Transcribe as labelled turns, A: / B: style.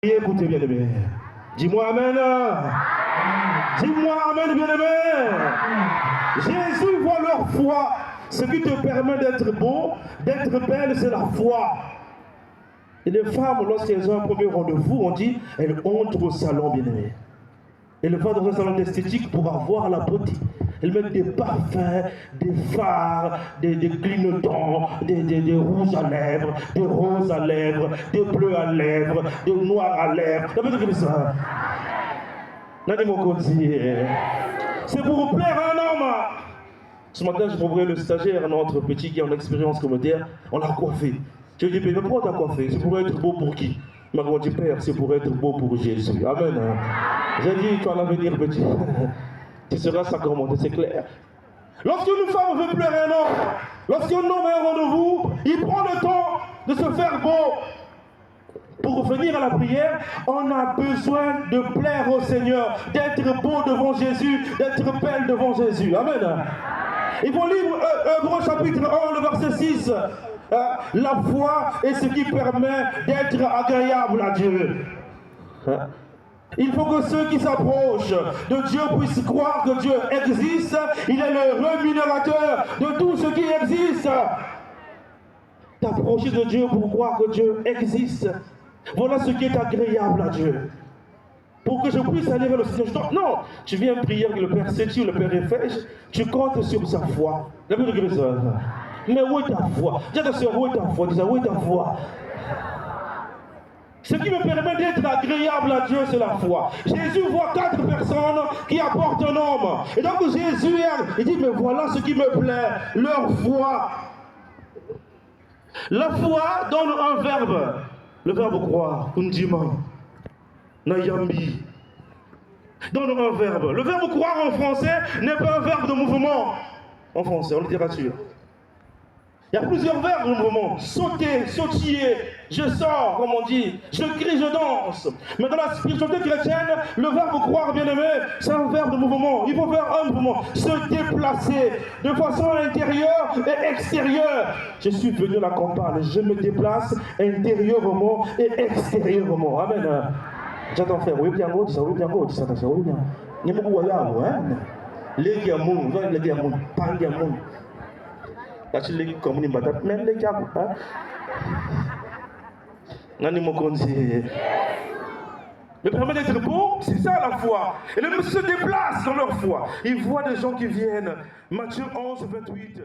A: Écoutez, bien-aimé. Dis-moi Amen. Dis-moi Amen, bien-aimé. Jésus voit leur foi. Ce qui te permet d'être beau, d'être belle, c'est la foi. Et les femmes, lorsqu'elles ont un premier rendez-vous, on dit, elles entrent au salon, bien-aimé. Elles vont dans un salon d'esthétique pour avoir la beauté. Elles mettent des parfums, des fards, des clignotants, des rouges à lèvres, des roses à lèvres, des bleus à lèvres, des noirs à lèvres. Ça. C'est pour plaire à un homme. Ce matin, je trouverai le stagiaire, notre petit qui a une expérience communautaire, on l'a coiffé. Je lui ai dit, mais pourquoi on t'a coiffé? C'est pour être beau pour qui? Il m'a dit, Père, c'est pour être beau pour Jésus. Amen. J'ai dit, tu vas l'avenir, petit. Tu seras sacramenté, c'est clair. Lorsqu'une femme veut plaire à un homme, lorsqu'un homme a un rendez-vous, il prend le temps de se faire beau. Pour venir à la prière, on a besoin de plaire au Seigneur, d'être beau devant Jésus, d'être belle devant Jésus. Amen. Il faut lire Hébreux chapitre 1, le verset 6. La foi est ce qui permet d'être agréable à Dieu. Il faut que ceux qui s'approchent de Dieu puissent croire que Dieu existe. Il est le rémunérateur de tout ce qui existe. T'approcher de Dieu pour croire que Dieu existe. Voilà ce qui est agréable à Dieu. Pour que je puisse aller vers le Seigneur. Non, tu viens prier avec le Père Séti ou le Père Eiffage, tu comptes sur sa foi. La Bible de ça. Mais où est ta foi? Dis à ta soeur, où est ta foi? Dis où est ta foi? Ce qui me permet d'être agréable à Dieu, c'est la foi. Jésus voit 4 personnes qui apportent un homme. Et donc Jésus, il dit, mais voilà ce qui me plaît, leur foi. La foi donne un verbe. Le verbe croire, undima, nayambi. Donne un verbe. Le verbe croire en français n'est pas un verbe de mouvement. En français, en littérature. Il y a plusieurs verbes de mouvement. Sauter, sautiller, je sors, comme on dit. Je crie, je danse. Mais dans la spiritualité chrétienne, le verbe croire, bien aimé, c'est un verbe de mouvement. Il faut faire un mouvement. Se déplacer de façon intérieure et extérieure. Je suis venu à la campagne. Je me déplace intérieurement et extérieurement. Amen. J'entends faire. Oui, bien, oui, ça, oui, bien, oui, ça, oui, bien. Il y a beaucoup de gens, hein. Les gens, les gens, pas les gens. Parce que les gens, même les gens, hein. Mais permet d'être beau, c'est ça la foi. Et les messieurs se déplacent dans leur foi. Ils voient des gens qui viennent. Matthieu 11, 28.